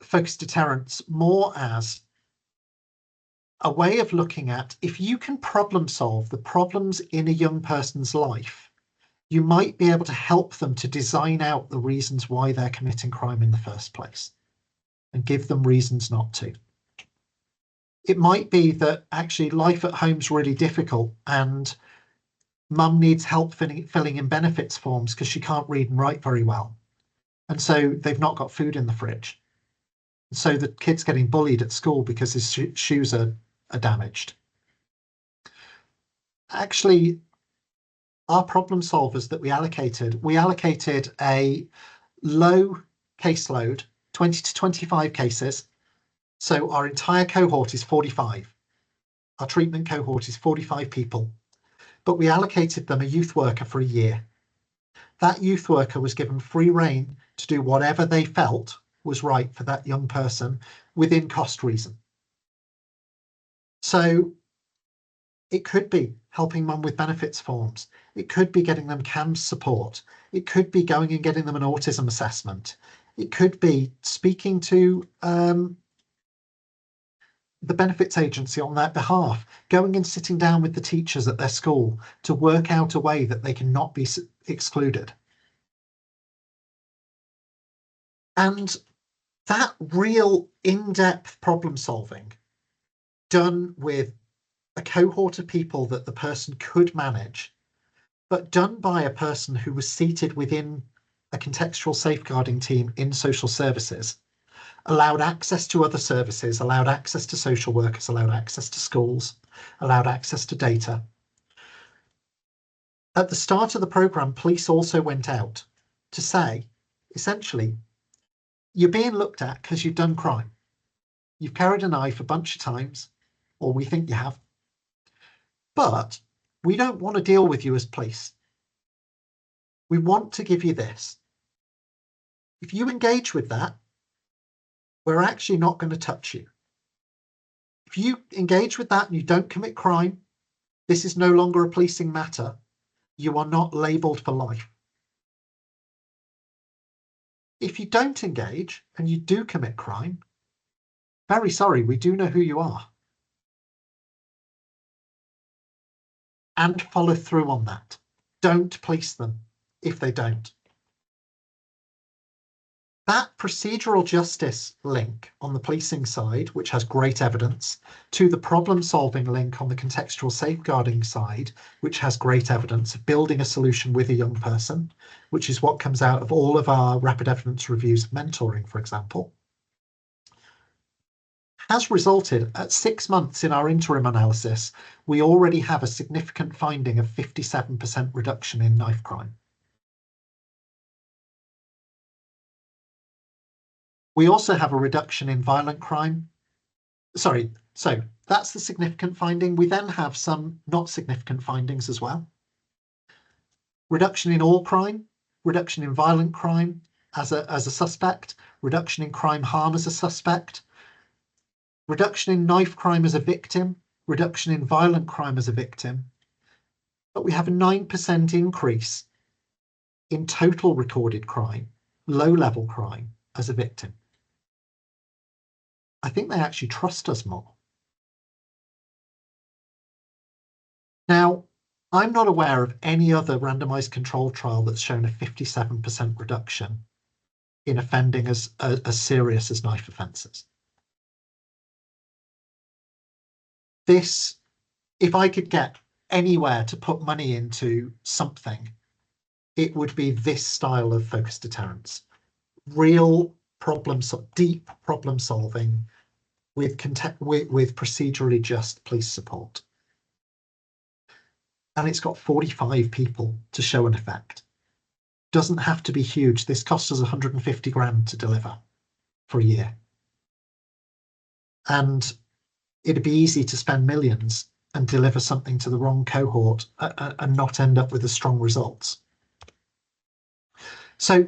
focus deterrence more as a way of looking at if you can problem solve the problems in a young person's life, you might be able to help them to design out the reasons why they're committing crime in the first place and give them reasons not to. It might be that actually life at home's really difficult and mum needs help filling in benefits forms because she can't read and write very well. And so they've not got food in the fridge. So the kid's getting bullied at school because his shoes are damaged. Actually, our problem solvers that we allocated a low caseload, 20 to 25 cases. So our entire cohort is 45. Our treatment cohort is 45 people. But we allocated them a youth worker for a year. That youth worker was given free rein to do whatever they felt was right for that young person within cost reason. So it could be helping mum with benefits forms. It could be getting them CAMS support. It could be going and getting them an autism assessment. It could be speaking to the benefits agency on their behalf, going and sitting down with the teachers at their school to work out a way that they cannot be excluded. And that real in-depth problem solving done with a cohort of people that the person could manage, but done by a person who was seated within a contextual safeguarding team in social services, allowed access to other services, allowed access to social workers, allowed access to schools, allowed access to data. At the start of the programme, police also went out to say, essentially, you're being looked at because you've done crime. You've carried a knife a bunch of times, or we think you have, but we don't want to deal with you as police. We want to give you this. If you engage with that, we're actually not going to touch you. If you engage with that and you don't commit crime, this is no longer a policing matter. You are not labelled for life. If you don't engage and you do commit crime, very sorry, we do know who you are. And follow through on that. Don't police them if they don't. That procedural justice link on the policing side, which has great evidence, to the problem-solving link on the contextual safeguarding side, which has great evidence of building a solution with a young person, which is what comes out of all of our rapid evidence reviews of mentoring, for example, has resulted at 6 months in our interim analysis, we already have a significant finding of 57% reduction in knife crime. We also have a reduction in violent crime. Sorry, so that's the significant finding. We then have some not significant findings as well. Reduction in all crime, reduction in violent crime as a suspect, reduction in crime harm as a suspect, reduction in knife crime as a victim, reduction in violent crime as a victim. But we have a 9% increase in total recorded crime, low-level crime as a victim. I think they actually trust us more. Now, I'm not aware of any other randomized controlled trial that's shown a 57% reduction in offending as serious as knife offences. This, if I could get anywhere to put money into something, it would be this style of focused deterrence. Real deep problem solving with procedurally just police support. And it's got 45 people to show an effect. Doesn't have to be huge. This costs us 150 grand to deliver for a year. And it'd be easy to spend millions and deliver something to the wrong cohort and not end up with the strong results. So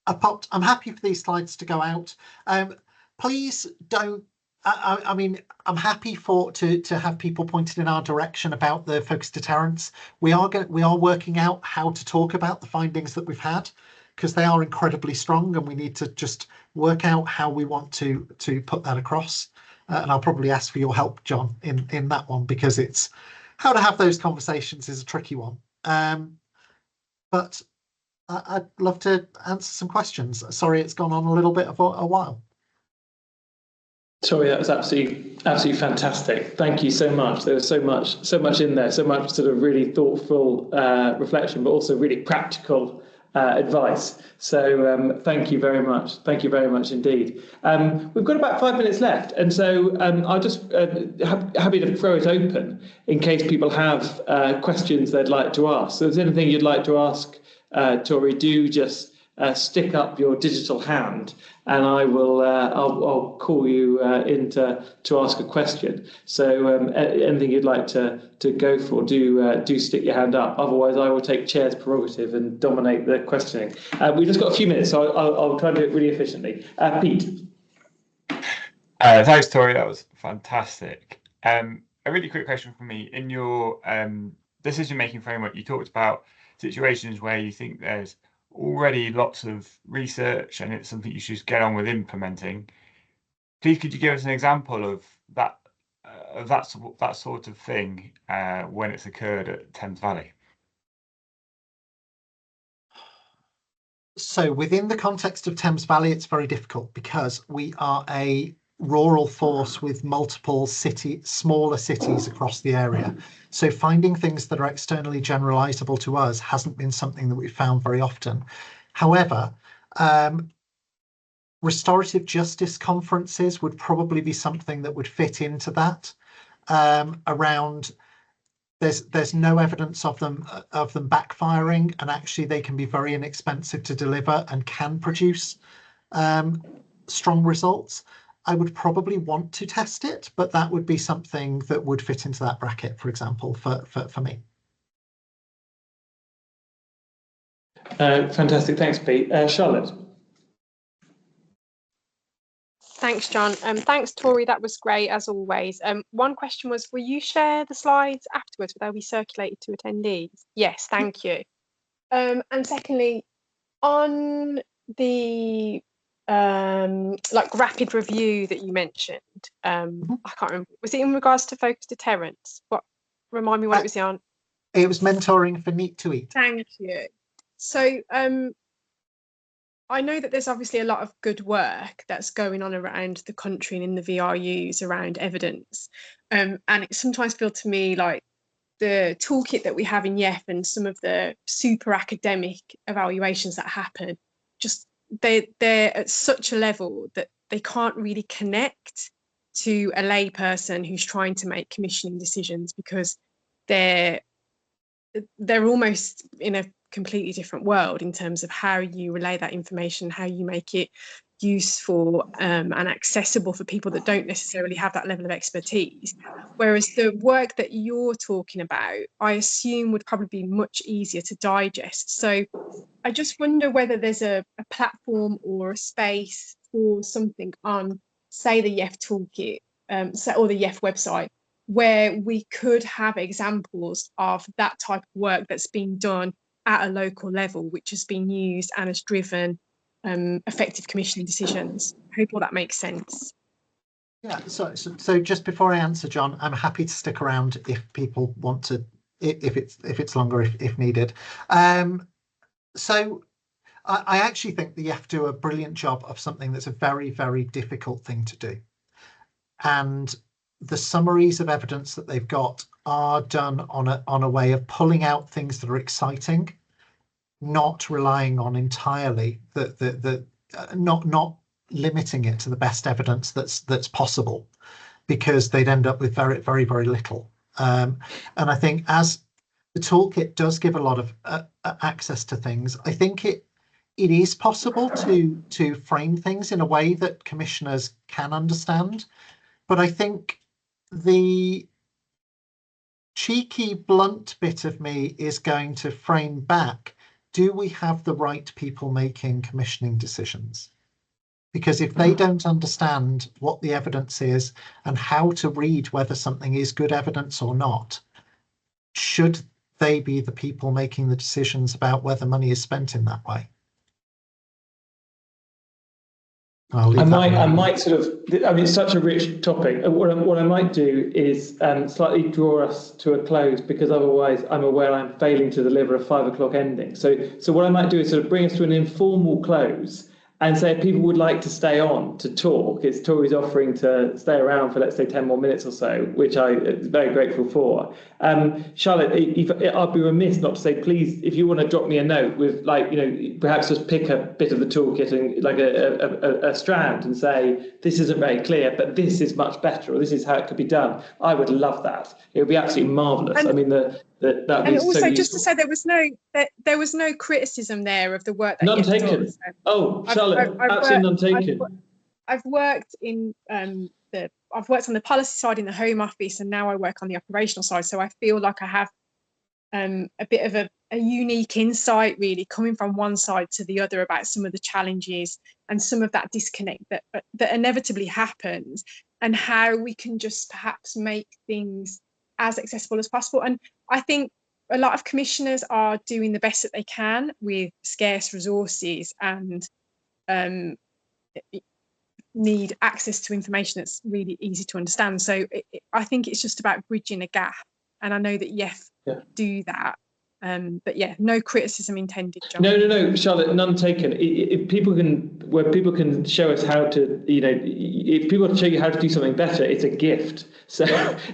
I'm happy for these slides to go out. Please don't, I mean, I'm happy to have people pointed in our direction about the focused deterrence. We are working out how to talk about the findings that we've had, because they are incredibly strong, and we need to just work out how we want to put that across. And I'll probably ask for your help, John, in that one, because it's how to have those conversations is a tricky one. But I'd love to answer some questions. Sorry, it's gone on a little bit of a while. Tori, that was absolutely fantastic. Thank you so much. There was so much in there, so much sort of really thoughtful reflection, but also really practical advice. So thank you very much. Thank you very much indeed. We've got about 5 minutes left, and so I'll just happy to throw it open in case people have questions they'd like to ask. So if there's anything you'd like to ask, Tori, do just stick up your digital hand, and I will. I'll call you in to ask a question. So anything you'd like to go for, do stick your hand up. Otherwise, I will take chair's prerogative and dominate the questioning. We've just got a few minutes, so I'll try and do it really efficiently. Pete. Thanks, Tori. That was fantastic. A really quick question from me. In your decision-making framework, you talked about situations where you think there's already lots of research and it's something you should just get on with implementing. Please, could you give us an example of that sort of thing when it's occurred at Thames Valley? So within the context of Thames Valley, it's very difficult because we are a rural force with multiple smaller cities across the area. So finding things that are externally generalizable to us hasn't been something that we've found very often. However, restorative justice conferences would probably be something that would fit into that. Around there's no evidence of them backfiring, and actually they can be very inexpensive to deliver and can produce strong results. I would probably want to test it, but that would be something that would fit into that bracket, for example, for me. Fantastic, thanks, Pete. Charlotte. Thanks, John. Thanks, Tori. That was great, as always. One question was, will you share the slides afterwards? Will they be circulated to attendees? Yes, thank you. And secondly, on the like rapid review that you mentioned, I can't remember. Was it in regards to focus deterrence? Remind me what it was on. It was mentoring for Neat to Eat. Thank you. So I know that there's obviously a lot of good work that's going on around the country and in the VRUs around evidence. And it sometimes feels to me like the toolkit that we have in YEF and some of the super academic evaluations that happen, just they're at such a level that they can't really connect to a lay person who's trying to make commissioning decisions, because they're almost in a completely different world in terms of how you relay that information, how you make it useful and accessible for people that don't necessarily have that level of expertise. Whereas the work that you're talking about, I assume, would probably be much easier to digest. So I just wonder whether there's a platform or a space for something on, say, the YEF toolkit or the YEF website, where we could have examples of that type of work that's been done at a local level, which has been used and has driven effective commissioning decisions. I hope all that makes sense. Yeah, so just before I answer, John, I'm happy to stick around if people want to, if it's longer, if needed. So I actually think the YEF do a brilliant job of something that's a very, very difficult thing to do. And the summaries of evidence that they've got are done on a way of pulling out things that are exciting, not relying on entirely not limiting it to the best evidence that's possible, because they'd end up with very, very, very little. And I think as the toolkit does give a lot of access to things, I think it is possible to frame things in a way that commissioners can understand. But I think the cheeky, blunt bit of me is going to frame back, do we have the right people making commissioning decisions? Because if they don't understand what the evidence is and how to read whether something is good evidence or not, should they be the people making the decisions about whether money is spent in that way? I might sort of, I mean, it's such a rich topic. What I might do is slightly draw us to a close, because otherwise I'm aware I'm failing to deliver a 5 o'clock ending. So what I might do is sort of bring us to an informal close and say if people would like to stay on to talk, it's Tori's offering to stay around for, let's say, 10 more minutes or so, which I'm very grateful for. Charlotte, I'd be remiss not to say, please, if you want to drop me a note with, like, you know, perhaps just pick a bit of the toolkit and like a strand and say, this isn't very clear, but this is much better, or this is how it could be done. I would love that. It would be absolutely marvellous. And, I mean, and also, so just to say, there was no criticism there of the work that none taken. Does. Oh, Charlotte, absolutely none taken. I've worked in I've worked on the policy side in the Home Office, and now I work on the operational side. So I feel like I have a bit of a unique insight, really, coming from one side to the other about some of the challenges and some of that disconnect that inevitably happens, and how we can just perhaps make things as accessible as possible. And I think a lot of commissioners are doing the best that they can with scarce resources and need access to information that's really easy to understand. So I think it's just about bridging a gap. And I know that YEF do that. But yeah, no criticism intended, John. No, Charlotte, none taken. If people can show us how to, if people can show you how to do something better, it's a gift. So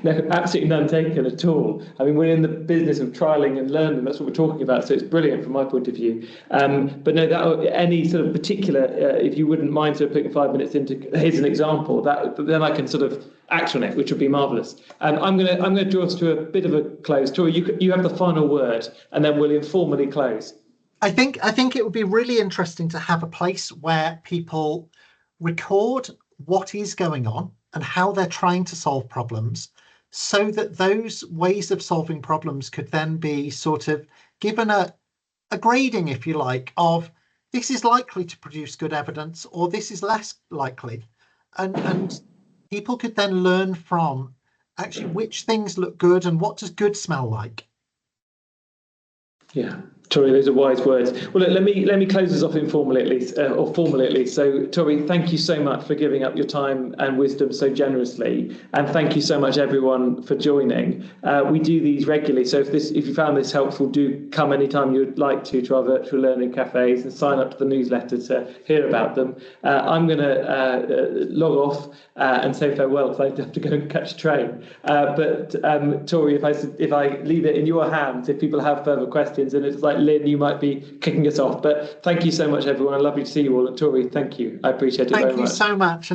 no, absolutely none taken at all. I mean, we're in the business of trialing and learning. That's what we're talking about. So it's brilliant from my point of view. But no, any sort of particular, if you wouldn't mind sort of putting 5 minutes into, here's an example, then I can sort of act on it, which would be marvellous. I'm going to draw us to a bit of a close. Tori, you have the final word, and then we'll informally close. I think it would be really interesting to have a place where people record what is going on and how they're trying to solve problems, so that those ways of solving problems could then be sort of given a grading, if you like, of this is likely to produce good evidence or this is less likely. And people could then learn from actually which things look good and what does good smell like. Yeah, Tori, those are wise words. Well, look, let me close this off informally at least, or formally at least. So, Tori, thank you so much for giving up your time and wisdom so generously, and thank you so much everyone for joining. We do these regularly, so if you found this helpful, do come anytime you'd like to our virtual learning cafes and sign up to the newsletter to hear about them. I'm going to log off and say farewell because I have to go and catch a train. But Tori, if I leave it in your hands, if people have further questions, and it's like Lynn, you might be kicking us off. But thank you so much, everyone. Lovely to see you all. And Tori, thank you. I appreciate it very much. Thank you so much.